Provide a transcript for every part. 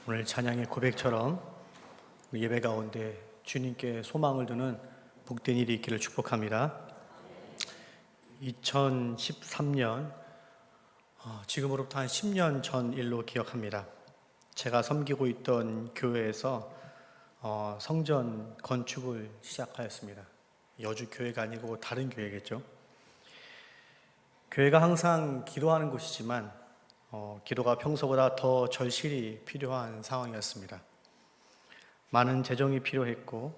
오늘 찬양의 고백처럼 우리 예배 가운데 주님께 소망을 두는 복된 일이 있기를 축복합니다. 2013년 지금으로부터 한 10년 전 일로 기억합니다. 제가 섬기고 있던 교회에서 성전 건축을 시작하였습니다. 여주 교회가 아니고 다른 교회겠죠. 교회가 항상 기도하는 곳이지만 기도가 평소보다 더 절실히 필요한 상황이었습니다. 많은 재정이 필요했고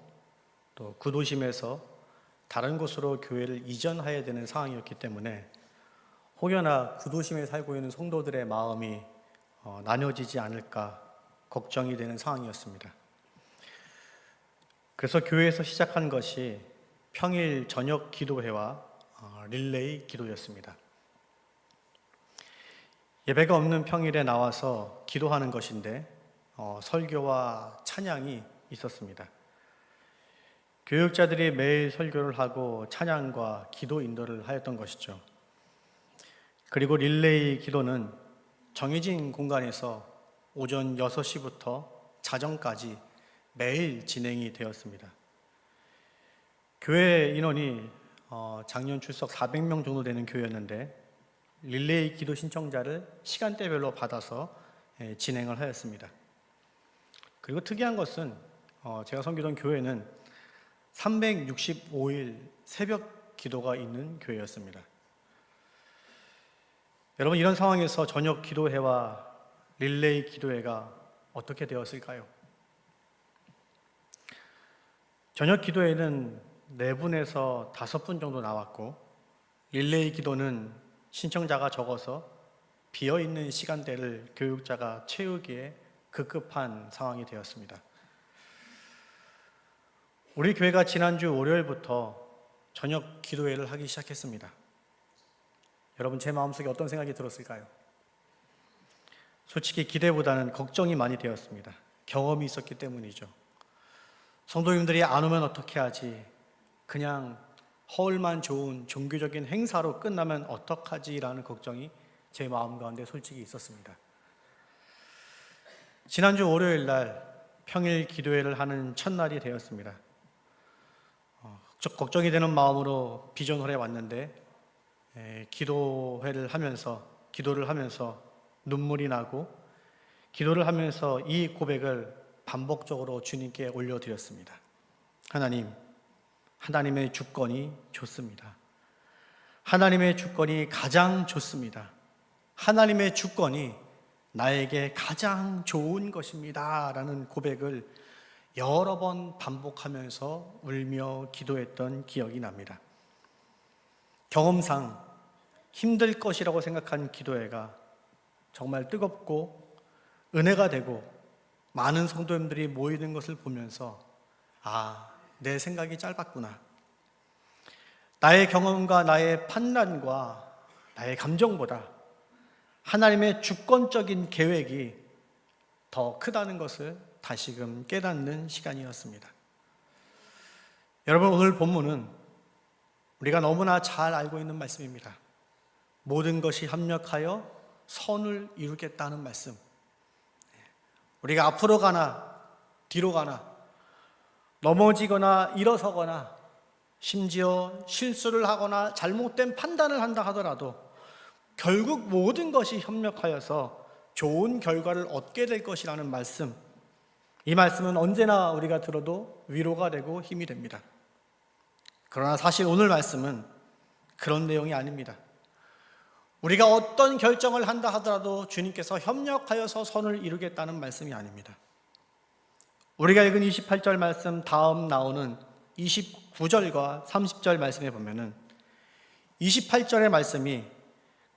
또 구도심에서 다른 곳으로 교회를 이전해야 되는 상황이었기 때문에 혹여나 구도심에 살고 있는 성도들의 마음이 나뉘어지지 않을까 걱정이 되는 상황이었습니다. 그래서 교회에서 시작한 것이 평일 저녁 기도회와 릴레이 기도였습니다. 예배가 없는 평일에 나와서 기도하는 것인데 설교와 찬양이 있었습니다. 교육자들이 매일 설교를 하고 찬양과 기도 인도를 하였던 것이죠. 그리고 릴레이 기도는 정해진 공간에서 오전 6시부터 자정까지 매일 진행이 되었습니다. 교회 인원이 작년 출석 400명 정도 되는 교회였는데 릴레이 기도 신청자를 시간대별로 받아서 진행을 하였습니다. 그리고 특이한 것은 제가 섬기던 교회는 365일 새벽 기도가 있는 교회였습니다. 여러분, 이런 상황에서 저녁 기도회와 릴레이 기도회가 어떻게 되었을까요? 저녁 기도회는 4분에서 5분 정도 나왔고 릴레이 기도는 신청자가 적어서 비어있는 시간대를 교육자가 채우기에 급급한 상황이 되었습니다. 우리 교회가 지난주 월요일부터 저녁 기도회를 하기 시작했습니다. 여러분, 제 마음속에 어떤 생각이 들었을까요? 솔직히 기대보다는 걱정이 많이 되었습니다. 경험이 있었기 때문이죠. 성도님들이 안 오면 어떻게 하지? 그냥 허울만 좋은 종교적인 행사로 끝나면 어떡하지라는 걱정이 제 마음 가운데 솔직히 있었습니다. 지난주 월요일 날 평일 기도회를 하는 첫날이 되었습니다. 걱정이 되는 마음으로 비전홀에 왔는데 기도를 하면서 눈물이 나고 기도를 하면서 이 고백을 반복적으로 주님께 올려드렸습니다. 하나님의 주권이 좋습니다. 하나님의 주권이 가장 좋습니다. 하나님의 주권이 나에게 가장 좋은 것입니다. 라는 고백을 여러 번 반복하면서 울며 기도했던 기억이 납니다. 경험상 힘들 것이라고 생각한 기도회가 정말 뜨겁고 은혜가 되고 많은 성도님들이 모이는 것을 보면서 내 생각이 짧았구나. 나의 경험과 나의 판단과 나의 감정보다 하나님의 주권적인 계획이 더 크다는 것을 다시금 깨닫는 시간이었습니다. 여러분, 오늘 본문은 우리가 너무나 잘 알고 있는 말씀입니다. 모든 것이 협력하여 선을 이루겠다는 말씀. 우리가 앞으로 가나 뒤로 가나 넘어지거나 일어서거나 심지어 실수를 하거나 잘못된 판단을 한다 하더라도 결국 모든 것이 협력하여서 좋은 결과를 얻게 될 것이라는 말씀. 이 말씀은 언제나 우리가 들어도 위로가 되고 힘이 됩니다. 그러나 사실 오늘 말씀은 그런 내용이 아닙니다. 우리가 어떤 결정을 한다 하더라도 주님께서 협력하여서 선을 이루겠다는 말씀이 아닙니다. 우리가 읽은 28절 말씀 다음 나오는 29절과 30절 말씀에 보면은 28절의 말씀이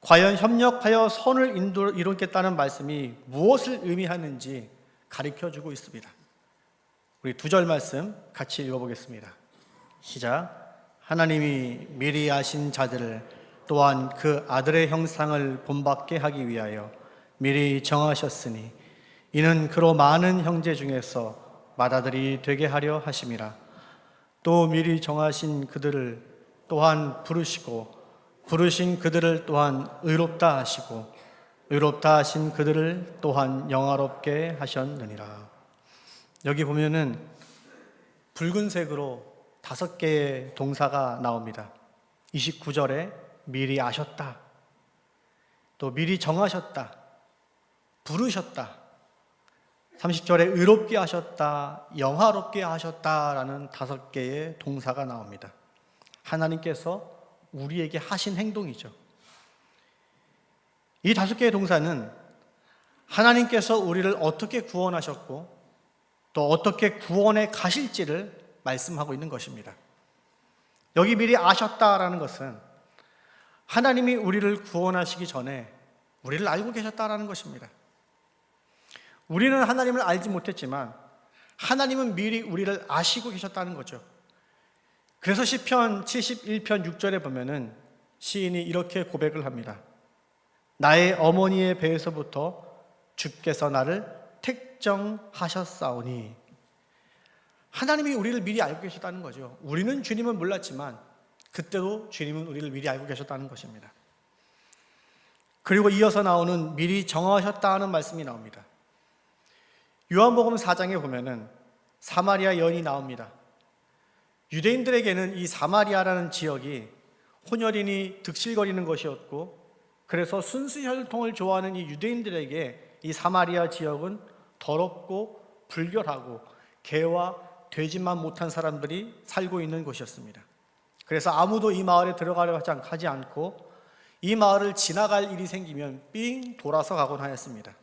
과연 협력하여 선을 이루겠다는 말씀이 무엇을 의미하는지 가르쳐주고 있습니다. 우리 2절 말씀 같이 읽어보겠습니다. 시작. 하나님이 미리 아신 자들을 또한 그 아들의 형상을 본받게 하기 위하여 미리 정하셨으니 이는 그로 많은 형제 중에서 맏아들이 되게 하려 하심이라. 또 미리 정하신 그들을 또한 부르시고 부르신 그들을 또한 의롭다 하시고 의롭다 하신 그들을 또한 영화롭게 하셨느니라. 여기 보면은 붉은색으로 5개의 동사가 나옵니다. 29절에 미리 아셨다, 또 미리 정하셨다, 부르셨다, 30절에 의롭게 하셨다, 영화롭게 하셨다라는 5개의 동사가 나옵니다. 하나님께서 우리에게 하신 행동이죠. 이 5개의 동사는 하나님께서 우리를 어떻게 구원하셨고 또 어떻게 구원에 가실지를 말씀하고 있는 것입니다. 여기 미리 아셨다라는 것은 하나님이 우리를 구원하시기 전에 우리를 알고 계셨다라는 것입니다. 우리는 하나님을 알지 못했지만 하나님은 미리 우리를 아시고 계셨다는 거죠. 그래서 시편 71편 6절에 보면은 시인이 이렇게 고백을 합니다. 나의 어머니의 배에서부터 주께서 나를 택정하셨사오니. 하나님이 우리를 미리 알고 계셨다는 거죠. 우리는 주님을 몰랐지만 그때도 주님은 우리를 미리 알고 계셨다는 것입니다. 그리고 이어서 나오는 미리 정하셨다는 말씀이 나옵니다. 요한복음 4장에 보면은 사마리아 여인이 나옵니다. 유대인들에게는 이 사마리아라는 지역이 혼혈인이 득실거리는 것이었고, 그래서 순수 혈통을 좋아하는 이 유대인들에게 이 사마리아 지역은 더럽고 불결하고 개와 돼지만 못한 사람들이 살고 있는 곳이었습니다. 그래서 아무도 이 마을에 들어가려 하지 않고 이 마을을 지나갈 일이 생기면 삥 돌아서 가곤 하였습니다.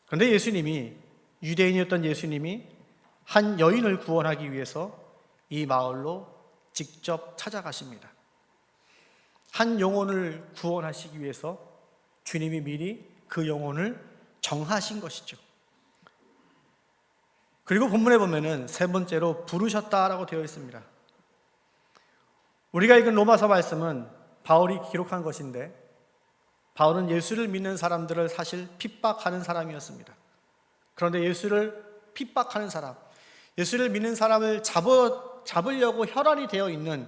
그런데 예수님이, 유대인이었던 예수님이 한 여인을 구원하기 위해서 이 마을로 직접 찾아가십니다. 한 영혼을 구원하시기 위해서 주님이 미리 그 영혼을 정하신 것이죠. 그리고 본문에 보면은 3번째로 부르셨다라고 되어 있습니다. 우리가 읽은 로마서 말씀은 바울이 기록한 것인데, 바울은 예수를 믿는 사람들을 사실 핍박하는 사람이었습니다. 그런데 예수를 핍박하는 사람, 예수를 믿는 사람을 잡으려고 혈안이 되어 있는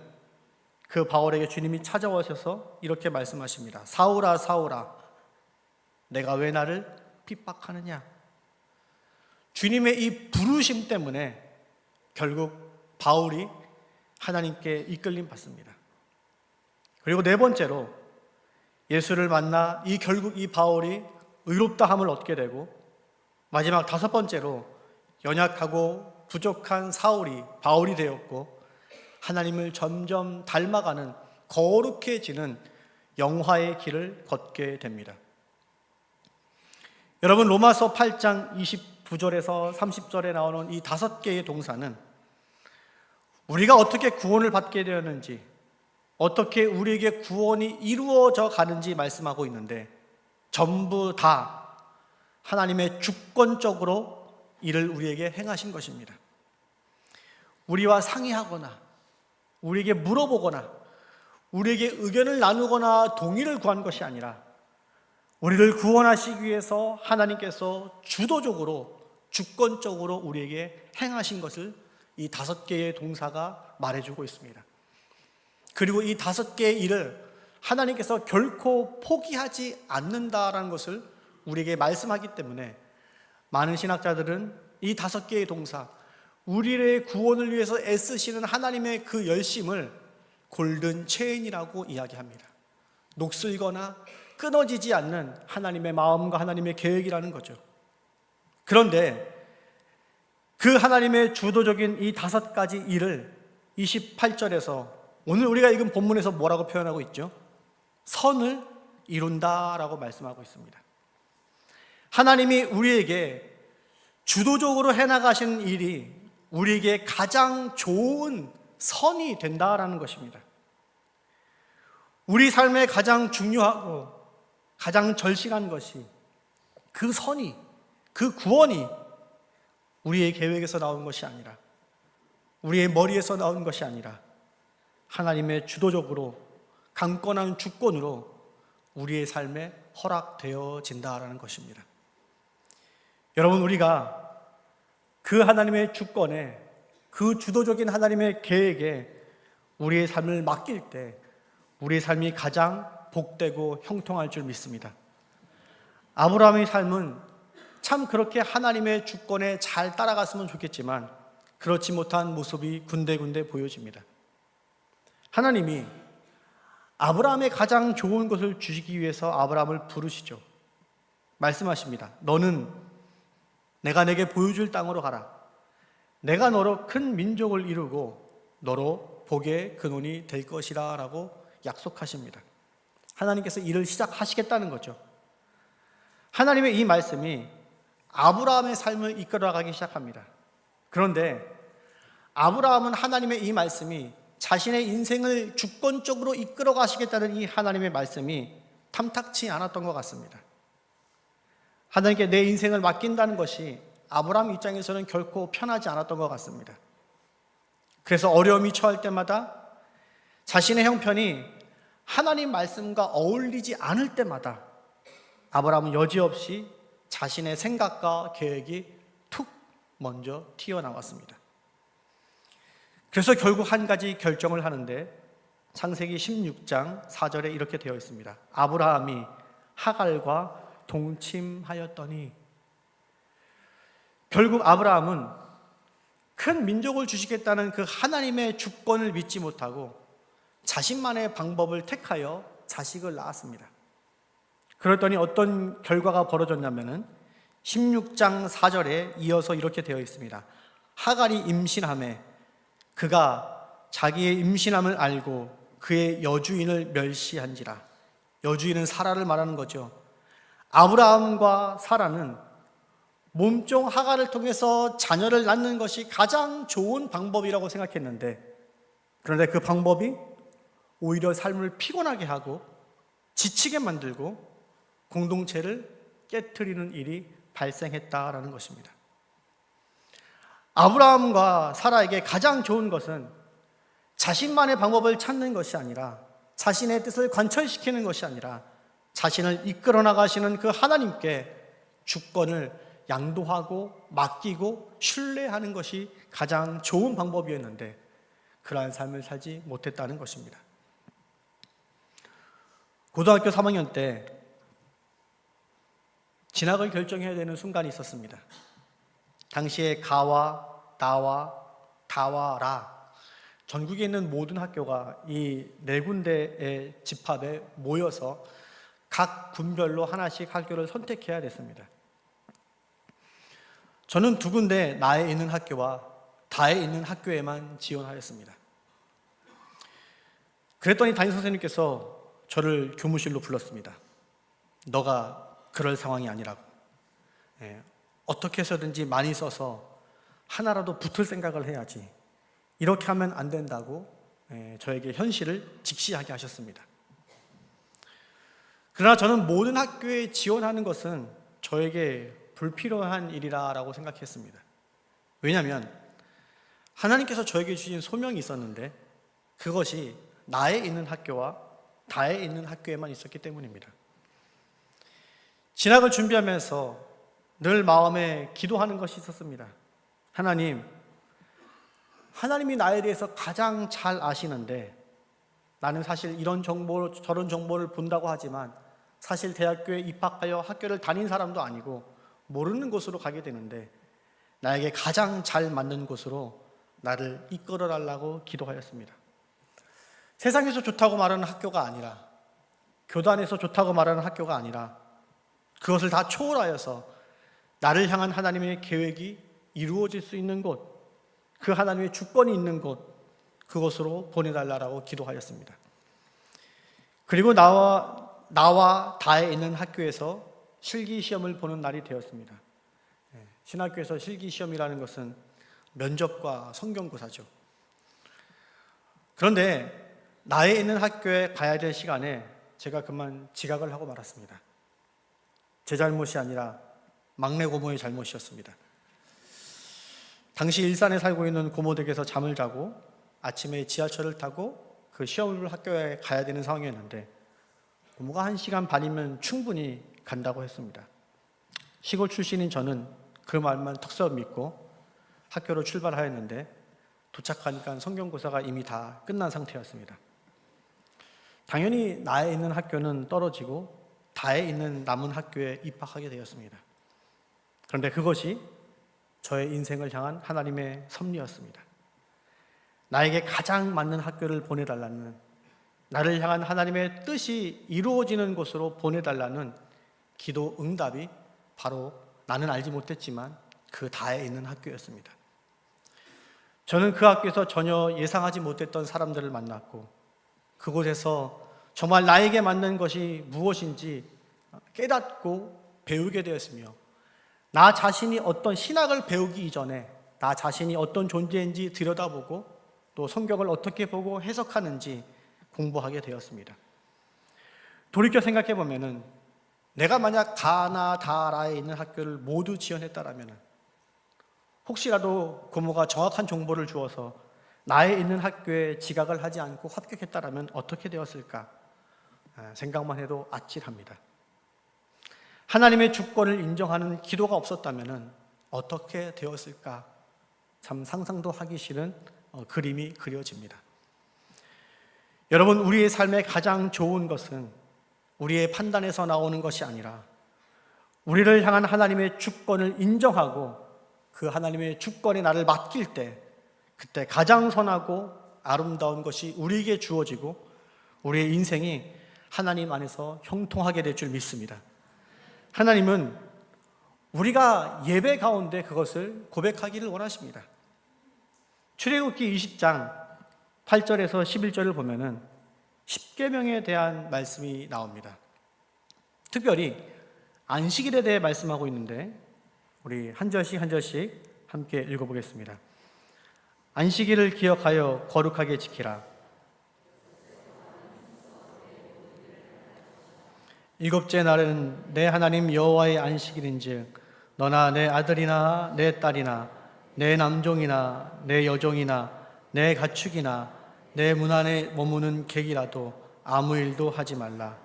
그 바울에게 주님이 찾아오셔서 이렇게 말씀하십니다. 사울아 사울아, 내가 왜 나를 핍박하느냐. 주님의 이 부르심 때문에 결국 바울이 하나님께 이끌림 받습니다. 그리고 4번째로 예수를 만나 결국 이 바울이 의롭다함을 얻게 되고, 마지막 5번째로 연약하고 부족한 바울이 되었고, 하나님을 점점 닮아가는 거룩해지는 영화의 길을 걷게 됩니다. 여러분, 로마서 8장 29절에서 30절에 나오는 이 5개의 동사는 우리가 어떻게 구원을 받게 되었는지, 어떻게 우리에게 구원이 이루어져 가는지 말씀하고 있는데, 전부 다 하나님의 주권적으로 이를 우리에게 행하신 것입니다. 우리와 상의하거나 우리에게 물어보거나 우리에게 의견을 나누거나 동의를 구한 것이 아니라 우리를 구원하시기 위해서 하나님께서 주도적으로, 주권적으로 우리에게 행하신 것을 이 5개의 동사가 말해주고 있습니다. 그리고 이 5개의 일을 하나님께서 결코 포기하지 않는다라는 것을 우리에게 말씀하기 때문에 많은 신학자들은 이 5개의 동사, 우리의 구원을 위해서 애쓰시는 하나님의 그 열심을 골든 체인이라고 이야기합니다. 녹슬거나 끊어지지 않는 하나님의 마음과 하나님의 계획이라는 거죠. 그런데 그 하나님의 주도적인 이 5가지 일을 28절에서 오늘 우리가 읽은 본문에서 뭐라고 표현하고 있죠? 선을 이룬다라고 말씀하고 있습니다. 하나님이 우리에게 주도적으로 해나가신 일이 우리에게 가장 좋은 선이 된다라는 것입니다. 우리 삶에 가장 중요하고 가장 절실한 것이 그 선이, 그 구원이 우리의 계획에서 나온 것이 아니라, 우리의 머리에서 나온 것이 아니라 하나님의 주도적으로 강권한 주권으로 우리의 삶에 허락되어진다라는 것입니다. 여러분, 우리가 그 하나님의 주권에, 그 주도적인 하나님의 계획에 우리의 삶을 맡길 때 우리의 삶이 가장 복되고 형통할 줄 믿습니다. 아브라함의 삶은 참 그렇게 하나님의 주권에 잘 따라갔으면 좋겠지만 그렇지 못한 모습이 군데군데 보여집니다. 하나님이 아브라함의 가장 좋은 것을 주시기 위해서 아브라함을 부르시죠. 말씀하십니다. 너는 내가 내게 보여줄 땅으로 가라. 내가 너로 큰 민족을 이루고 너로 복의 근원이 될 것이라 라고 약속하십니다. 하나님께서 일을 시작하시겠다는 거죠. 하나님의 이 말씀이 아브라함의 삶을 이끌어가기 시작합니다. 그런데 아브라함은 하나님의 이 말씀이 자신의 인생을 주권적으로 이끌어 가시겠다는 이 하나님의 말씀이 탐탁치 않았던 것 같습니다. 하나님께 내 인생을 맡긴다는 것이 아브라함 입장에서는 결코 편하지 않았던 것 같습니다. 그래서 어려움이 처할 때마다 자신의 형편이 하나님 말씀과 어울리지 않을 때마다 아브라함은 여지없이 자신의 생각과 계획이 툭 먼저 튀어나왔습니다. 그래서 결국 한 가지 결정을 하는데 창세기 16장 4절에 이렇게 되어 있습니다. 아브라함이 하갈과 동침하였더니, 결국 아브라함은 큰 민족을 주시겠다는 그 하나님의 주권을 믿지 못하고 자신만의 방법을 택하여 자식을 낳았습니다. 그랬더니 어떤 결과가 벌어졌냐면은 16장 4절에 이어서 이렇게 되어 있습니다. 하갈이 임신하매 그가 자기의 임신함을 알고 그의 여주인을 멸시한지라. 여주인은 사라를 말하는 거죠. 아브라함과 사라는 몸종 하갈을 통해서 자녀를 낳는 것이 가장 좋은 방법이라고 생각했는데, 그런데 그 방법이 오히려 삶을 피곤하게 하고 지치게 만들고 공동체를 깨트리는 일이 발생했다라는 것입니다. 아브라함과 사라에게 가장 좋은 것은 자신만의 방법을 찾는 것이 아니라, 자신의 뜻을 관철시키는 것이 아니라 자신을 이끌어 나가시는 그 하나님께 주권을 양도하고 맡기고 신뢰하는 것이 가장 좋은 방법이었는데 그러한 삶을 살지 못했다는 것입니다. 고등학교 3학년 때 진학을 결정해야 되는 순간이 있었습니다. 당시에 가와, 나와, 다와, 라, 전국에 있는 모든 학교가 이 네 군데의 집합에 모여서 각 군별로 하나씩 학교를 선택해야 됐습니다. 저는 두 군데 나에 있는 학교와 다에 있는 학교에만 지원하였습니다. 그랬더니 담임선생님께서 저를 교무실로 불렀습니다. 너가 그럴 상황이 아니라고. 어떻게 해서든지 많이 써서 하나라도 붙을 생각을 해야지. 이렇게 하면 안 된다고 저에게 현실을 직시하게 하셨습니다. 그러나 저는 모든 학교에 지원하는 것은 저에게 불필요한 일이라고 생각했습니다. 왜냐하면 하나님께서 저에게 주신 소명이 있었는데 그것이 나에 있는 학교와 다에 있는 학교에만 있었기 때문입니다. 진학을 준비하면서 늘 마음에 기도하는 것이 있었습니다. 하나님이 나에 대해서 가장 잘 아시는데 나는 사실 이런 정보 저런 정보를 본다고 하지만 사실 대학교에 입학하여 학교를 다닌 사람도 아니고 모르는 곳으로 가게 되는데 나에게 가장 잘 맞는 곳으로 나를 이끌어 달라고 기도하였습니다. 세상에서 좋다고 말하는 학교가 아니라, 교단에서 좋다고 말하는 학교가 아니라 그것을 다 초월하여서 나를 향한 하나님의 계획이 이루어질 수 있는 곳, 그 하나님의 주권이 있는 곳, 그곳으로 보내달라고 기도하였습니다. 그리고 나와 다에 있는 학교에서 실기시험을 보는 날이 되었습니다. 신학교에서 실기시험이라는 것은 면접과 성경고사죠. 그런데 나에 있는 학교에 가야 될 시간에 제가 그만 지각을 하고 말았습니다. 제 잘못이 아니라 막내 고모의 잘못이었습니다. 당시 일산에 살고 있는 고모 댁에서 잠을 자고 아침에 지하철을 타고 그 시험을 학교에 가야 되는 상황이었는데 고모가 1시간 반이면 충분히 간다고 했습니다. 시골 출신인 저는 그 말만 턱서 믿고 학교로 출발하였는데 도착하니까 성경고사가 이미 다 끝난 상태였습니다. 당연히 나에 있는 학교는 떨어지고 다에 있는 남은 학교에 입학하게 되었습니다. 그런데 그것이 저의 인생을 향한 하나님의 섭리였습니다. 나에게 가장 맞는 학교를 보내달라는, 나를 향한 하나님의 뜻이 이루어지는 곳으로 보내달라는 기도 응답이 바로 나는 알지 못했지만 그 다에 있는 학교였습니다. 저는 그 학교에서 전혀 예상하지 못했던 사람들을 만났고, 그곳에서 정말 나에게 맞는 것이 무엇인지 깨닫고 배우게 되었으며, 나 자신이 어떤 신학을 배우기 이전에 나 자신이 어떤 존재인지 들여다보고 또 성경을 어떻게 보고 해석하는지 공부하게 되었습니다. 돌이켜 생각해 보면은 내가 만약 가나다라에 있는 학교를 모두 지원했다라면 혹시라도 고모가 정확한 정보를 주어서 나에 있는 학교에 지각을 하지 않고 합격했다라면 어떻게 되었을까 생각만 해도 아찔합니다. 하나님의 주권을 인정하는 기도가 없었다면 어떻게 되었을까 참 상상도 하기 싫은 그림이 그려집니다. 여러분, 우리의 삶의 가장 좋은 것은 우리의 판단에서 나오는 것이 아니라 우리를 향한 하나님의 주권을 인정하고 그 하나님의 주권에 나를 맡길 때 그때 가장 선하고 아름다운 것이 우리에게 주어지고 우리의 인생이 하나님 안에서 형통하게 될 줄 믿습니다. 하나님은 우리가 예배 가운데 그것을 고백하기를 원하십니다. 출애굽기 20장 8절에서 11절을 보면은 십계명에 대한 말씀이 나옵니다. 특별히 안식일에 대해 말씀하고 있는데 우리 한 절씩 한 절씩 함께 읽어보겠습니다. 안식일을 기억하여 거룩하게 지키라. 일곱째 날은 내 하나님 여호와의 안식일인즉 너나 내 아들이나 내 딸이나 내 남종이나 내 여종이나 내 가축이나 내 문 안에 머무는 객이라도 아무 일도 하지 말라.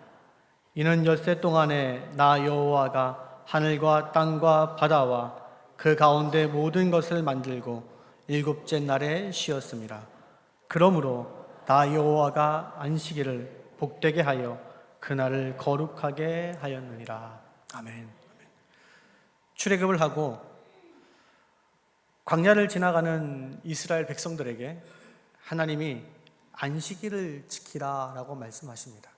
이는 엿새 동안에 나 여호와가 하늘과 땅과 바다와 그 가운데 모든 것을 만들고 일곱째 날에 쉬었습니다. 그러므로 나 여호와가 안식일을 복되게 하여 그날을 거룩하게 하였느니라. 아멘. 출애굽을 하고 광야를 지나가는 이스라엘 백성들에게 하나님이 안식일을 지키라라고 말씀하십니다.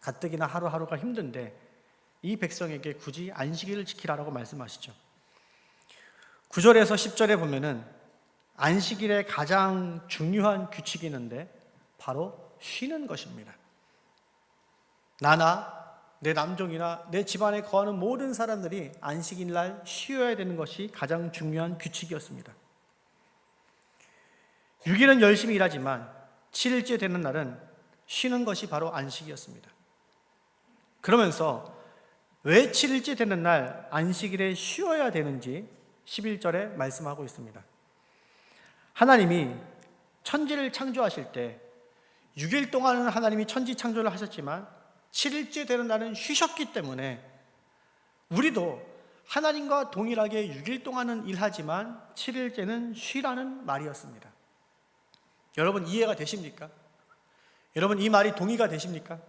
가뜩이나 하루하루가 힘든데 이 백성에게 굳이 안식일을 지키라라고 말씀하시죠. 9절에서 10절에 보면은 안식일의 가장 중요한 규칙이 있는데 바로 쉬는 것입니다. 나나 내 남종이나 내 집안에 거하는 모든 사람들이 안식일 날 쉬어야 되는 것이 가장 중요한 규칙이었습니다. 6일은 열심히 일하지만 7일째 되는 날은 쉬는 것이 바로 안식이었습니다. 그러면서 왜 7일째 되는 날 안식일에 쉬어야 되는지 11절에 말씀하고 있습니다. 하나님이 천지를 창조하실 때 6일 동안은 하나님이 천지 창조를 하셨지만 7일째 되는 날은 쉬셨기 때문에 우리도 하나님과 동일하게 6일 동안은 일하지만 7일째는 쉬라는 말이었습니다. 여러분 이해가 되십니까? 여러분 이 말이 동의가 되십니까?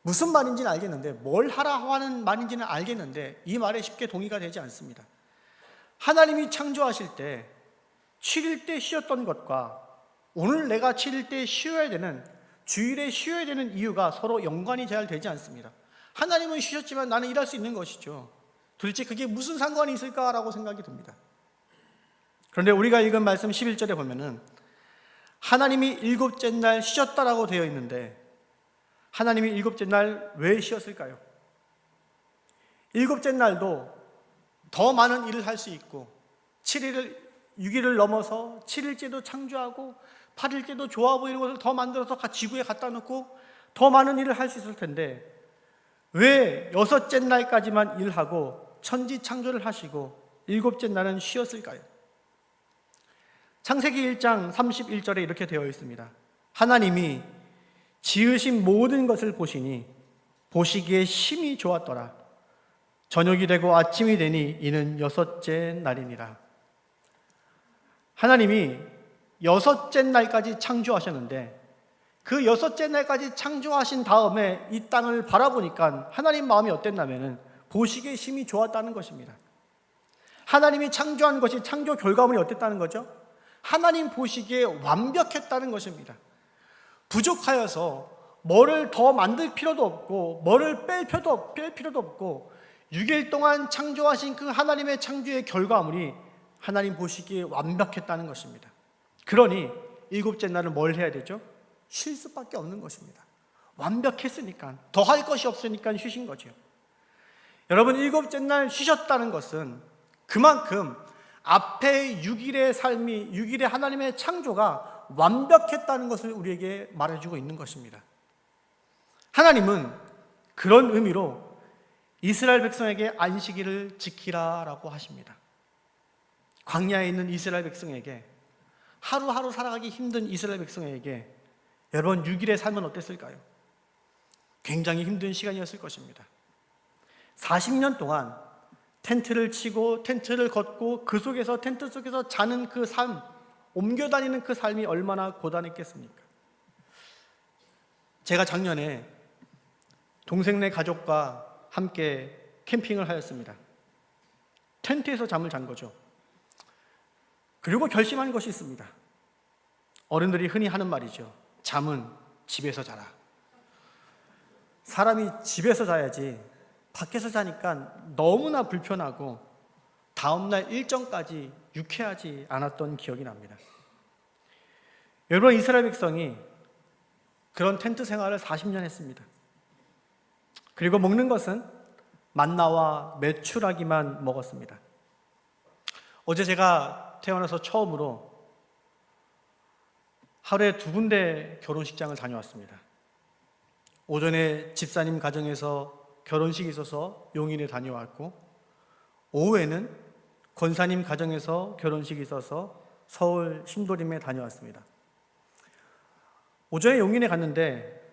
무슨 말인지는 알겠는데 뭘 하라 하는 말인지는 알겠는데 이 말에 쉽게 동의가 되지 않습니다. 하나님이 창조하실 때 7일 때 쉬었던 것과 오늘 내가 7일 때 쉬어야 되는 주일에 쉬어야 되는 이유가 서로 연관이 잘 되지 않습니다. 하나님은 쉬셨지만 나는 일할 수 있는 것이죠. 도대체 그게 무슨 상관이 있을까라고 생각이 듭니다. 그런데 우리가 읽은 말씀 11절에 보면은 하나님이 일곱째 날 쉬셨다라고 되어 있는데 하나님이 일곱째 날 왜 쉬었을까요? 일곱째 날도 더 많은 일을 할 수 있고 6일을 넘어서 7일째도 창조하고 8일째도 좋아 보이는 것을 더 만들어서 지구에 갖다 놓고 더 많은 일을 할 수 있을 텐데 왜 여섯째 날까지만 일하고 천지 창조를 하시고 일곱째 날은 쉬었을까요? 창세기 1장 31절에 이렇게 되어 있습니다. 하나님이 지으신 모든 것을 보시니 보시기에 심히 좋았더라. 저녁이 되고 아침이 되니 이는 여섯째 날이니라. 하나님이 여섯째 날까지 창조하셨는데 그 여섯째 날까지 창조하신 다음에 이 땅을 바라보니까 하나님 마음이 어땠냐면은 보시기에 심히 좋았다는 것입니다. 하나님이 창조한 것이 창조 결과물이 어땠다는 거죠? 하나님 보시기에 완벽했다는 것입니다. 부족하여서 뭐를 더 만들 필요도 없고 뭐를 뺄 필요도 없고 6일 동안 창조하신 그 하나님의 창조의 결과물이 하나님 보시기에 완벽했다는 것입니다. 그러니 일곱째 날은 뭘 해야 되죠? 쉴 수밖에 없는 것입니다. 완벽했으니까, 더 할 것이 없으니까 쉬신 거죠. 여러분, 일곱째 날 쉬셨다는 것은 그만큼 앞에 6일의 삶이, 6일의 하나님의 창조가 완벽했다는 것을 우리에게 말해주고 있는 것입니다. 하나님은 그런 의미로 이스라엘 백성에게 안식일을 지키라라고 하십니다. 광야에 있는 이스라엘 백성에게, 하루하루 살아가기 힘든 이스라엘 백성에게 여러분 6일의 삶은 어땠을까요? 굉장히 힘든 시간이었을 것입니다. 40년 동안 텐트를 치고 텐트를 걷고 그 속에서, 텐트 속에서 자는 그 삶, 옮겨 다니는 그 삶이 얼마나 고단했겠습니까? 제가 작년에 동생네 가족과 함께 캠핑을 하였습니다. 텐트에서 잠을 잔 거죠. 그리고 결심한 것이 있습니다. 어른들이 흔히 하는 말이죠. 잠은 집에서 자라. 사람이 집에서 자야지 밖에서 자니까 너무나 불편하고 다음날 일정까지 유쾌하지 않았던 기억이 납니다. 여러분, 이스라엘 백성이 그런 텐트 생활을 40년 했습니다. 그리고 먹는 것은 만나와 메추라기만 먹었습니다. 어제 제가 태어나서 처음으로 하루에 2군데 결혼식장을 다녀왔습니다. 오전에 집사님 가정에서 결혼식이 있어서 용인에 다녀왔고, 오후에는 권사님 가정에서 결혼식이 있어서 서울 신도림에 다녀왔습니다. 오전에 용인에 갔는데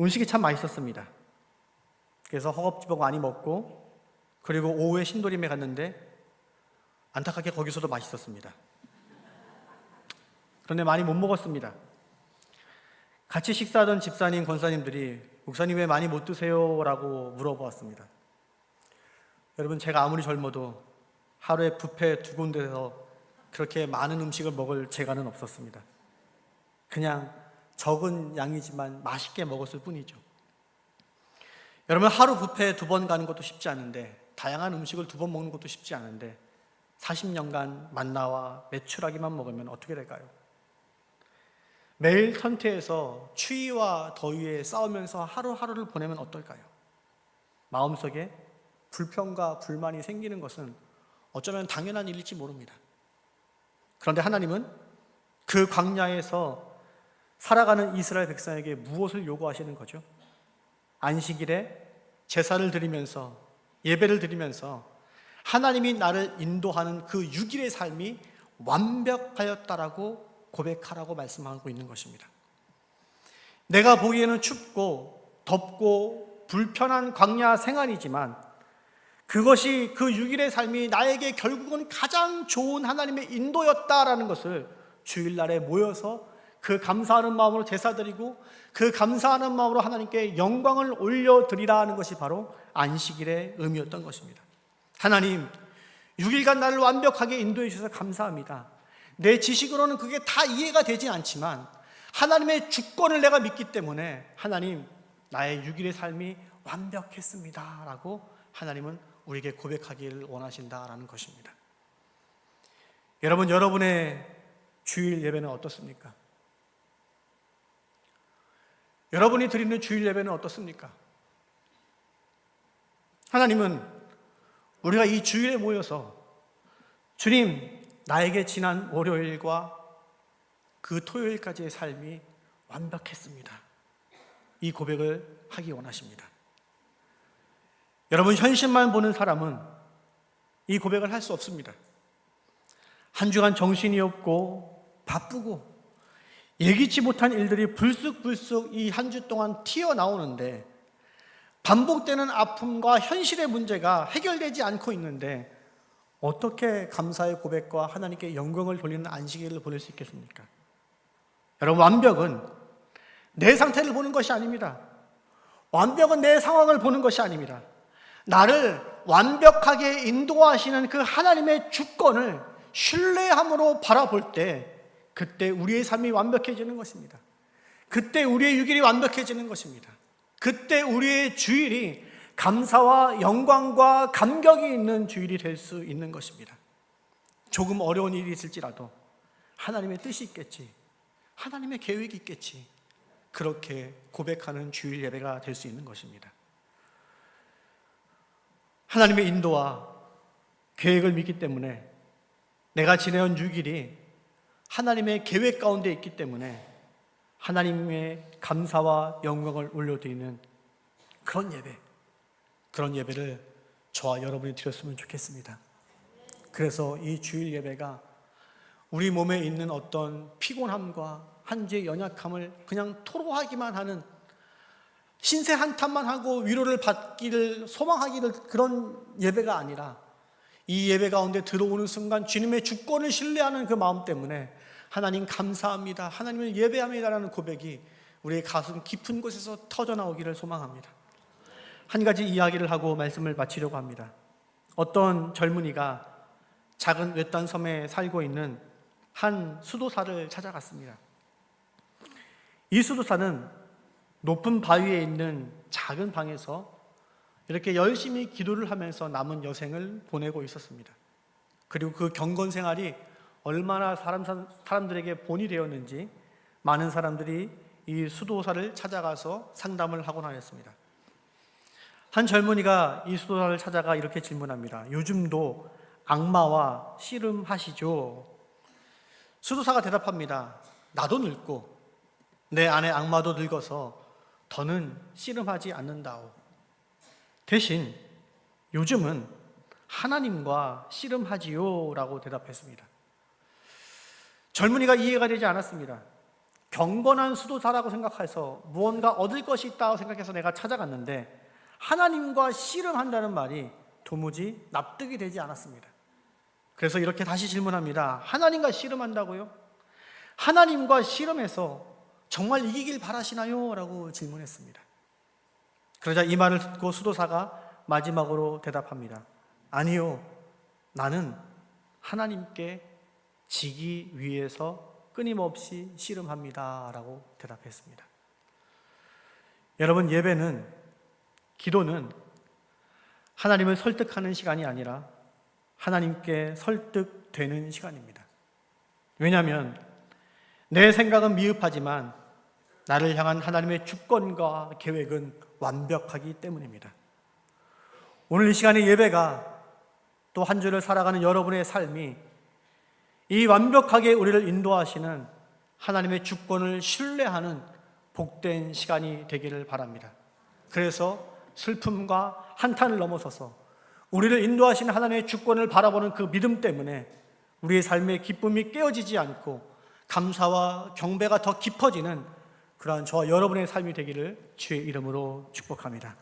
음식이 참 맛있었습니다. 그래서 허겁지겁 많이 먹고, 그리고 오후에 신도림에 갔는데 안타깝게 거기서도 맛있었습니다. 그런데 많이 못 먹었습니다. 같이 식사하던 집사님, 권사님들이 목사님 왜 많이 못 드세요? 라고 물어보았습니다. 여러분, 제가 아무리 젊어도 하루에 뷔페 2군데에서 그렇게 많은 음식을 먹을 재간은 없었습니다. 그냥 적은 양이지만 맛있게 먹었을 뿐이죠. 여러분, 하루 뷔페 2번 가는 것도 쉽지 않은데, 다양한 음식을 2번 먹는 것도 쉽지 않은데 40년간 만나와 메추라기만 먹으면 어떻게 될까요? 매일 텐트에서 추위와 더위에 싸우면서 하루하루를 보내면 어떨까요? 마음속에 불평과 불만이 생기는 것은 어쩌면 당연한 일일지 모릅니다. 그런데 하나님은 그 광야에서 살아가는 이스라엘 백성에게 무엇을 요구하시는 거죠? 안식일에 제사를 드리면서, 예배를 드리면서 하나님이 나를 인도하는 그 6일의 삶이 완벽하였다라고 고백하라고 말씀하고 있는 것입니다. 내가 보기에는 춥고 덥고 불편한 광야 생활이지만 그것이, 그 6일의 삶이 나에게 결국은 가장 좋은 하나님의 인도였다라는 것을 주일날에 모여서 그 감사하는 마음으로 제사드리고 그 감사하는 마음으로 하나님께 영광을 올려드리라는 것이 바로 안식일의 의미였던 것입니다. 하나님, 6일간 나를 완벽하게 인도해 주셔서 감사합니다. 내 지식으로는 그게 다 이해가 되지 않지만 하나님의 주권을 내가 믿기 때문에 하나님, 나의 6일의 삶이 완벽했습니다 라고 하나님은 우리에게 고백하기를 원하신다라는 것입니다. 여러분, 여러분의 주일 예배는 어떻습니까? 여러분이 드리는 주일 예배는 어떻습니까? 하나님은 우리가 이 주일에 모여서 주님, 나에게 지난 월요일과 그 토요일까지의 삶이 완벽했습니다, 이 고백을 하기 원하십니다. 여러분, 현실만 보는 사람은 이 고백을 할 수 없습니다. 한 주간 정신이 없고 바쁘고 예기치 못한 일들이 불쑥불쑥 이 한 주 동안 튀어나오는데, 반복되는 아픔과 현실의 문제가 해결되지 않고 있는데 어떻게 감사의 고백과 하나님께 영광을 돌리는 안식일을 보낼 수 있겠습니까? 여러분, 완벽은 내 상태를 보는 것이 아닙니다. 완벽은 내 상황을 보는 것이 아닙니다. 나를 완벽하게 인도하시는 그 하나님의 주권을 신뢰함으로 바라볼 때 그때 우리의 삶이 완벽해지는 것입니다. 그때 우리의 유길이 완벽해지는 것입니다. 그때 우리의 주일이 감사와 영광과 감격이 있는 주일이 될 수 있는 것입니다. 조금 어려운 일이 있을지라도 하나님의 뜻이 있겠지, 하나님의 계획이 있겠지, 그렇게 고백하는 주일 예배가 될 수 있는 것입니다. 하나님의 인도와 계획을 믿기 때문에 내가 지내온 6일이 하나님의 계획 가운데 있기 때문에 하나님의 감사와 영광을 올려드리는 그런 예배를 저와 여러분이 드렸으면 좋겠습니다. 그래서 이 주일 예배가 우리 몸에 있는 어떤 피곤함과 한 주의 연약함을 그냥 토로하기만 하는, 신세 한탄만 하고 위로를 받기를 소망하기를 그런 예배가 아니라 이 예배 가운데 들어오는 순간 주님의 주권을 신뢰하는 그 마음 때문에 하나님 감사합니다, 하나님을 예배합니다라는 고백이 우리의 가슴 깊은 곳에서 터져나오기를 소망합니다. 한 가지 이야기를 하고 말씀을 마치려고 합니다. 어떤 젊은이가 작은 외딴 섬에 살고 있는 한 수도사를 찾아갔습니다. 이 수도사는 높은 바위에 있는 작은 방에서 이렇게 열심히 기도를 하면서 남은 여생을 보내고 있었습니다. 그리고 그 경건 생활이 얼마나 사람들에게 본이 되었는지 많은 사람들이 이 수도사를 찾아가서 상담을 하곤 하였습니다. 한 젊은이가 이 수도사를 찾아가 이렇게 질문합니다. 요즘도 악마와 씨름하시죠? 수도사가 대답합니다. 나도 늙고 내 아내 악마도 늙어서 더는 씨름하지 않는다오. 대신 요즘은 하나님과 씨름하지요 라고 대답했습니다. 젊은이가 이해가 되지 않았습니다. 경건한 수도사라고 생각해서 무언가 얻을 것이 있다고 생각해서 내가 찾아갔는데 하나님과 씨름한다는 말이 도무지 납득이 되지 않았습니다. 그래서 이렇게 다시 질문합니다. 하나님과 씨름한다고요? 하나님과 씨름해서 정말 이기길 바라시나요? 라고 질문했습니다. 그러자 이 말을 듣고 수도사가 마지막으로 대답합니다. 아니요, 나는 하나님께 지기 위해서 끊임없이 씨름합니다 라고 대답했습니다. 여러분, 예배는, 기도는 하나님을 설득하는 시간이 아니라 하나님께 설득되는 시간입니다. 왜냐하면 내 생각은 미흡하지만 나를 향한 하나님의 주권과 계획은 완벽하기 때문입니다. 오늘 이 시간의 예배가 또 한 주를 살아가는 여러분의 삶이 이 완벽하게 우리를 인도하시는 하나님의 주권을 신뢰하는 복된 시간이 되기를 바랍니다. 그래서 슬픔과 한탄을 넘어서서 우리를 인도하시는 하나님의 주권을 바라보는 그 믿음 때문에 우리의 삶의 기쁨이 깨어지지 않고 감사와 경배가 더 깊어지는 그러한 저와 여러분의 삶이 되기를 주의 이름으로 축복합니다.